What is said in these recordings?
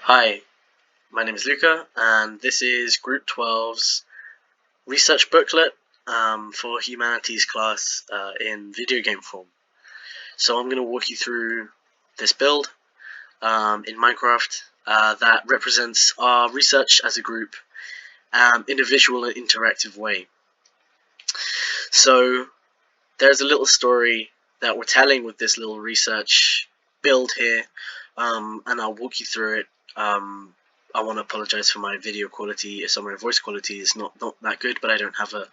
Hi, my name is Luca, and this is Group 12's research booklet for Humanities class in video game form. So I'm going to walk you through this build in Minecraft that represents our research as a group in a visual and interactive way. So there's a little story that we're telling with this little research build here, and I'll walk you through it. I want to apologize for my video quality. Some of my voice quality is not that good, but I don't have a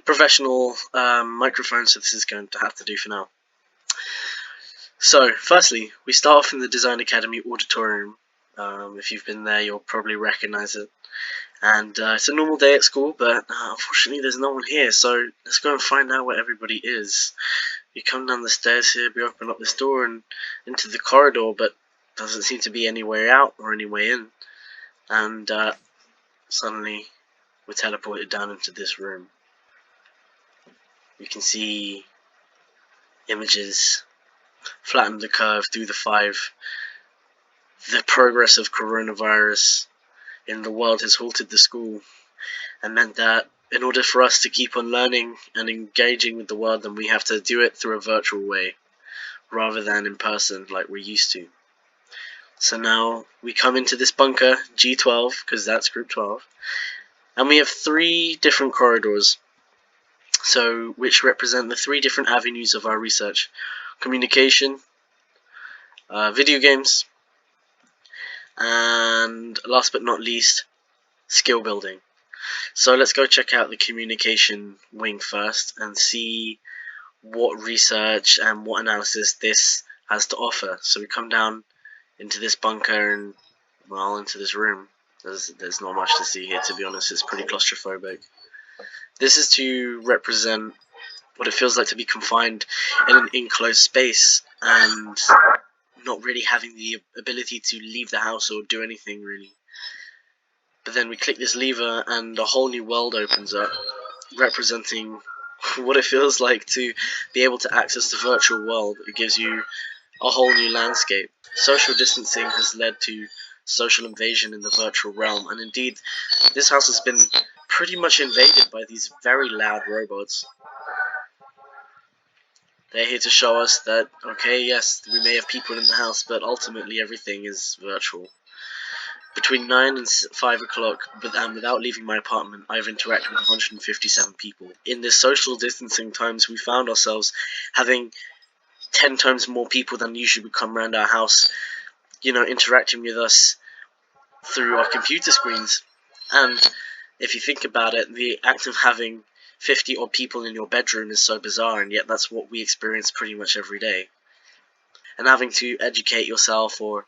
professional microphone, so this is going to have to do for now. So, firstly, we start off in the Design Academy auditorium. If you've been there, you'll probably recognize it. And it's a normal day at school, but unfortunately there's no one here, so let's go and find out where everybody is. We come down the stairs here, we open up this door and into the corridor, but doesn't seem to be any way out or any way in. And suddenly we're teleported down into this room. You can see images, flatten the curve, do the 5. The progress of coronavirus in the world has halted the school and meant that in order for us to keep on learning and engaging with the world, then we have to do it through a virtual way rather than in person like we're used to. So now we come into this bunker, G12, because that's group 12, and we have 3 different corridors, so which represent the 3 different avenues of our research: communication, video games, and last but not least, skill building. So let's go check out the communication wing first and see what research and what analysis this has to offer. So we come down into this bunker and, well, into this room. There's not much to see here, to be honest. It's pretty claustrophobic. This is to represent what it feels like to be confined in an enclosed space and not really having the ability to leave the house or do anything really. But then we click this lever and a whole new world opens up, representing what it feels like to be able to access the virtual world. It gives you a whole new landscape. Social distancing has led to social invasion in the virtual realm, and indeed, this house has been pretty much invaded by these very loud robots. They're here to show us that, okay, yes, we may have people in the house, but ultimately everything is virtual. Between 9 and 5 o'clock, without leaving my apartment, I've interacted with 157 people. In this social distancing times, we found ourselves having 10 times more people than usually would come around our house, interacting with us through our computer screens. And if you think about it, the act of having 50 odd people in your bedroom is so bizarre, and yet that's what we experience pretty much every day. And having to educate yourself or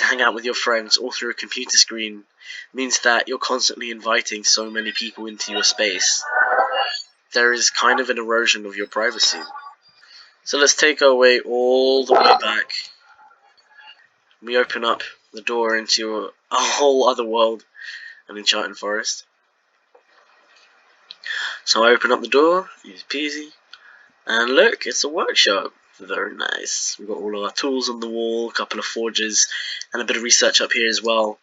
hang out with your friends all through a computer screen means that you're constantly inviting so many people into your space. There is kind of an erosion of your privacy. So let's take our way all the way back. We open up the door into a whole other world, an enchanted forest. So I open up the door, easy peasy, and look, it's a workshop. Very nice. We've got all of our tools on the wall, a couple of forges, and a bit of research up here as well.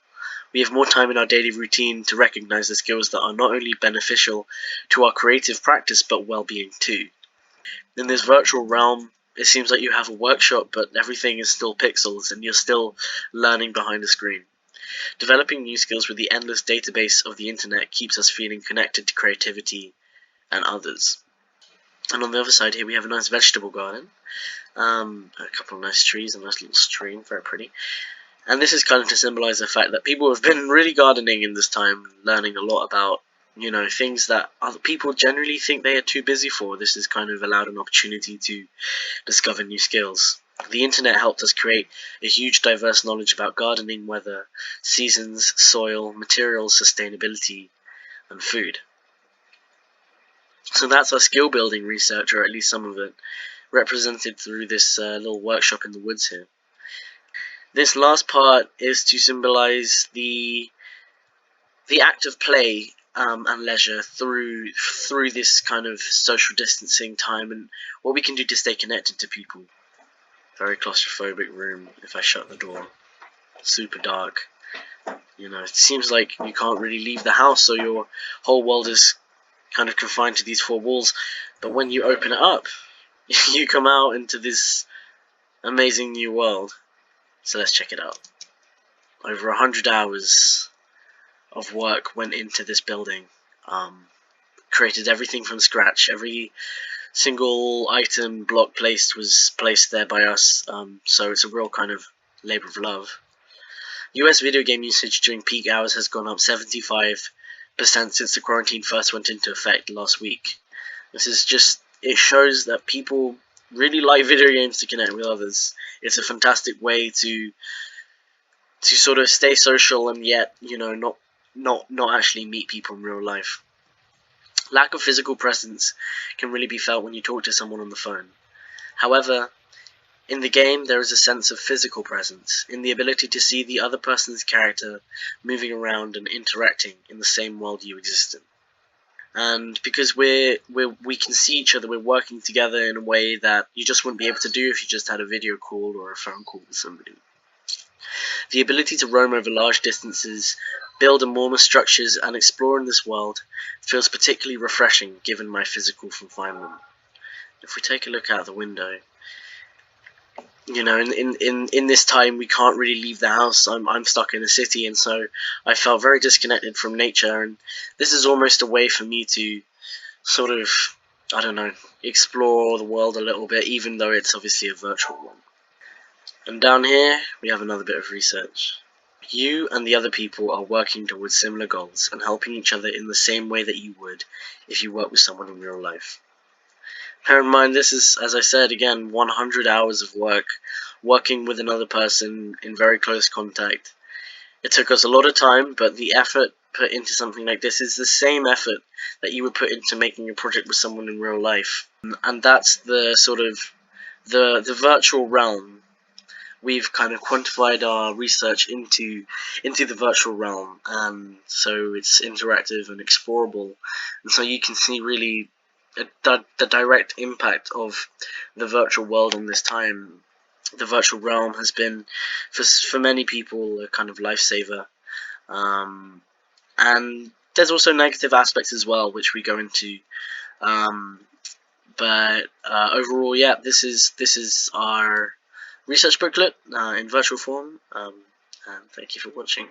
We have more time in our daily routine to recognize the skills that are not only beneficial to our creative practice, but well-being too. In this virtual realm, it seems like you have a workshop, but everything is still pixels, and you're still learning behind a screen. Developing new skills with the endless database of the internet keeps us feeling connected to creativity and others. And on the other side here we have a nice vegetable garden, a couple of nice trees, a nice little stream, very pretty. And this is kind of to symbolize the fact that people have been really gardening in this time, learning a lot about, things that other people generally think they are too busy for. This has kind of allowed an opportunity to discover new skills. The internet helped us create a huge diverse knowledge about gardening, weather, seasons, soil, materials, sustainability, and food. So that's our skill building research, or at least some of it, represented through this little workshop in the woods here. This last part is to symbolize the act of play and leisure through this kind of social distancing time, and what we can do to stay connected to people. Very claustrophobic room if I shut the door. Super dark. You know, it seems like you can't really leave the house, so your whole world is kind of confined to these four walls. But when you open it up, you come out into this amazing new world. So let's check it out. Over 100 hours of work went into this building. Created everything from scratch. Every single item block placed was placed there by us. So it's a real kind of labor of love. US video game usage during peak hours has gone up 75% since the quarantine first went into effect last week. This is just, it shows that people really like video games to connect with others. It's a fantastic way to sort of stay social and yet, you know, not actually meet people in real life. Lack of physical presence can really be felt when you talk to someone on the phone. However, in the game there is a sense of physical presence, in the ability to see the other person's character moving around and interacting in the same world you exist in. And because we can see each other, we're working together in a way that you just wouldn't be able to do if you just had a video call or a phone call with somebody. The ability to roam over large distances, build enormous structures, and explore in this world feels particularly refreshing given my physical confinement. If we take a look out the window, you know, in this time we can't really leave the house. I'm stuck in the city, and so I felt very disconnected from nature, and this is almost a way for me to sort of, I don't know, explore the world a little bit, even though it's obviously a virtual one. And down here we have another bit of research. You and the other people are working towards similar goals and helping each other in the same way that you would if you worked with someone in real life. Bear in mind, this is, as I said again, 100 hours of work, working with another person in very close contact. It took us a lot of time, but the effort put into something like this is the same effort that you would put into making a project with someone in real life. And that's the sort of the virtual realm. We've kind of quantified our research into the virtual realm, and so it's interactive and explorable, and so you can see really the direct impact of the virtual world on this time. The virtual realm has been, for many people, a kind of lifesaver, and there's also negative aspects as well, which we go into. But overall, yeah, this is our research booklet in virtual form, and thank you for watching.